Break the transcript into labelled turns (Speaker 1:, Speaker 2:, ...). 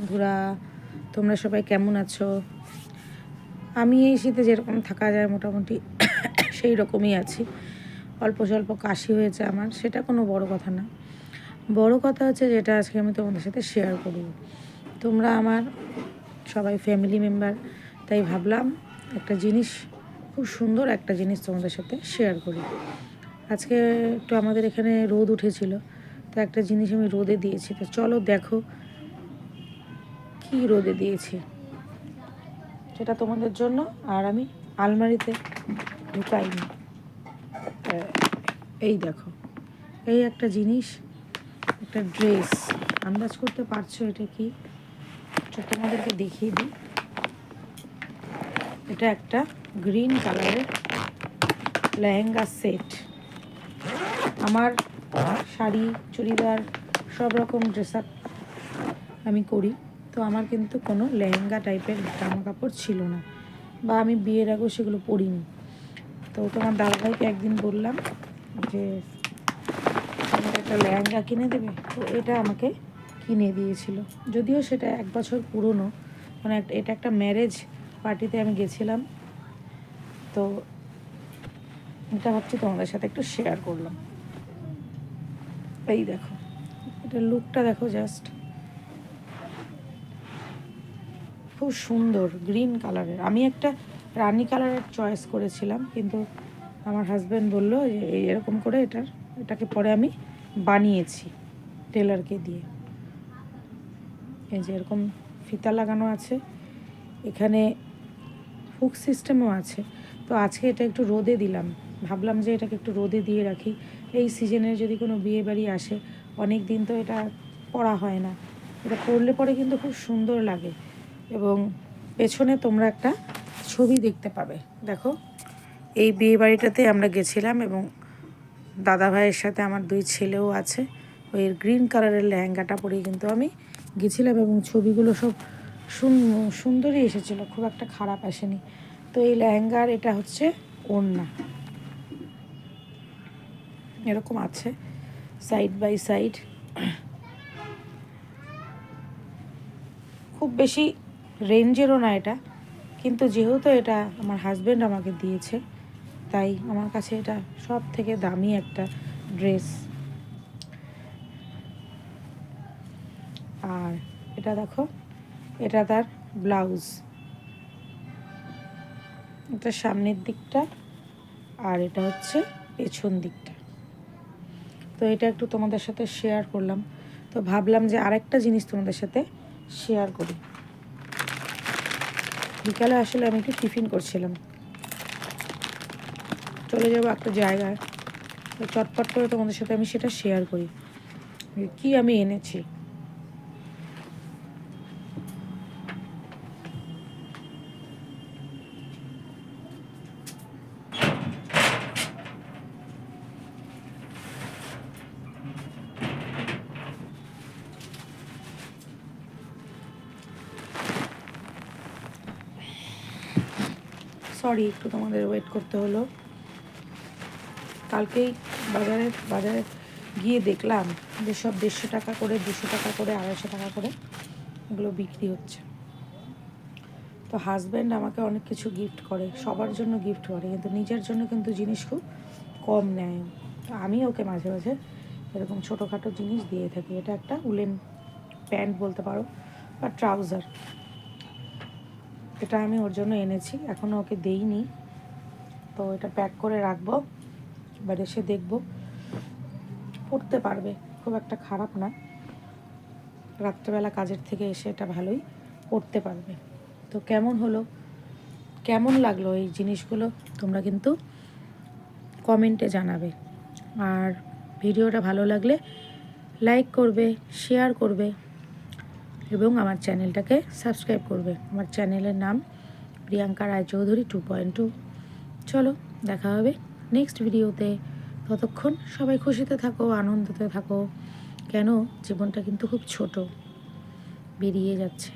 Speaker 1: বন্ধুরা, তোমরা সবাই কেমন আছো? আমি এই শীতে যেরকম থাকা যায় মোটামুটি সেই রকমই আছি। অল্প স্বল্প কাশি হয়েছে আমার, সেটা কোনো বড় কথা না। বড় কথা হচ্ছে যেটা আজকে আমি তোমাদের সাথে শেয়ার করব। তোমরা আমার সবাই ফ্যামিলি মেম্বার, তাই ভাবলাম একটা জিনিস, খুব সুন্দর একটা জিনিস তোমাদের সাথে শেয়ার করি। আজকে একটু আমাদের এখানে রোদ উঠেছিল, তো একটা জিনিস আমি রোদে দিয়েছি। তো চলো দেখো কি রোদে দিয়েছি, সেটা তোমাদের জন্য। আর আমি আলমারিতে ঢুকাইনি। এই দেখো, এই একটা জিনিস, একটা ড্রেস। আন্দাজ করতে পারছো এটা কি? তোমাদেরকে দেখিয়ে দিই। এটা একটা গ্রিন কালারের লেহেঙ্গা সেট। আমার শাড়ি, চুড়িদার, সব রকম ড্রেস আপ আমি করি, তো আমার কিন্তু কোনো লেহেঙ্গা টাইপের জামা কাপড় ছিল না, বা আমি বিয়ের আগেও সেগুলো পরিনি। তো তোমার দাদাভাইকে একদিন বললাম যে আমাকে একটা লেহেঙ্গা কিনে দেবে, তো এটা আমাকে কিনে দিয়েছিল। যদিও সেটা 1 বছর পুরনো, মানে এটা একটা ম্যারেজ পার্টিতে আমি গেছিলাম, তো এটা ভাবছি তোমাদের সাথে একটু শেয়ার করলাম। এই দেখো, এটা লুকটা দেখো জাস্ট, খুব সুন্দর গ্রিন কালারের। আমি একটা রানি কালারের চয়েস করেছিলাম, কিন্তু আমার হাজব্যান্ড বললো যে এরকম করে এটাকে পরে আমি বানিয়েছি টেলারকে দিয়ে। এই যে এরকম ফিতা লাগানো আছে, এখানে হুক সিস্টেমও আছে। তো আজকে এটা একটু রোদে দিলাম, ভাবলাম যে এটাকে একটু রোদে দিয়ে রাখি। এই সিজনে যদি কোনো বিয়ে বাড়ি আসে, অনেক দিন তো এটা পরা হয় না, এটা পরলে পরে কিন্তু খুব সুন্দর লাগে। এবং পেছনে তোমরা একটা ছবি দেখতে পাবে। দেখো, এই বিয়ে বাড়িটাতে আমরা গেছিলাম এবং দাদা ভাইয়ের সাথে আমার 2 ছেলেও আছে। ওই গ্রিন কালারের লেহেঙ্গাটা পরেই কিন্তু আমি গেছিলাম, এবং ছবিগুলো সব সুন্দরই এসেছিলো, খুব একটা খারাপ আসেনি। তো এই লেহেঙ্গার এটা হচ্ছে ওড়না, এরকম আছে সাইড বাই সাইড। খুব বেশি রেঞ্জেরও না এটা, কিন্তু যেহেতু এটা আমার হাজব্যান্ড আমাকে দিয়েছে, তাই আমার কাছে এটা সব থেকে দামি একটা ড্রেস। আর এটা দেখো, এটা তার ব্লাউজ, এটা সামনের দিকটা, আর এটা হচ্ছে পেছন দিকটা। তো এটা একটু তোমাদের সাথে শেয়ার করলাম। তো ভাবলাম যে আরেকটা জিনিস তোমাদের সাথে শেয়ার করি। বিকালে আসলে আমি একটু টিফিন করছিলাম, চলে যাবো একটা জায়গায়, তো চটপট করে তোমাদের সাথে আমি সেটা শেয়ার করি কি আমি এনেছি। সরি, একটু তোমাদের ওয়েট করতে হলো। কালকেই বাজারে গিয়ে দেখলাম যে সব 150 টাকা করে, 200 টাকা করে, 250 টাকা করে এগুলো বিক্রি হচ্ছে। তো হাজব্যান্ড আমাকে অনেক কিছু গিফট করে, সবার জন্য গিফট করে, কিন্তু নিজের জন্য কিন্তু জিনিস খুব কম নেয়। তো আমি ওকে মাঝে মাঝে এরকম ছোটোখাটো জিনিস দিয়ে থাকি। এটা একটা উলেন প্যান্ট বলতে পারো, বা ট্রাউজার। এটা আমি ওর জন্য এনেছি, এখনও ওকে দেইনি। তো এটা প্যাক করে রাখবো, এবার এসে দেখবো, পরতে পারবে, খুব একটা খারাপ না। রাত্রেবেলা কাজের থেকে এসে এটা ভালোই পরতে পারবে। তো কেমন হলো, কেমন লাগলো এই জিনিসগুলো, তোমরা কিন্তু কমেন্টে জানাবে। আর ভিডিওটা ভালো লাগলে লাইক করবে, শেয়ার করবে, এবং আমার চ্যানেলটাকে সাবস্ক্রাইব করবে। আমার চ্যানেলের নাম প্রিয়াঙ্কা রায়চৌধুরী 2.2। চলো, দেখা হবে নেক্সট ভিডিওতে। ততক্ষণ সবাই খুশিতে থাকো, আনন্দতে থাকো। কেন, জীবনটা কিন্তু খুব ছোট, বেরিয়ে যাচ্ছে।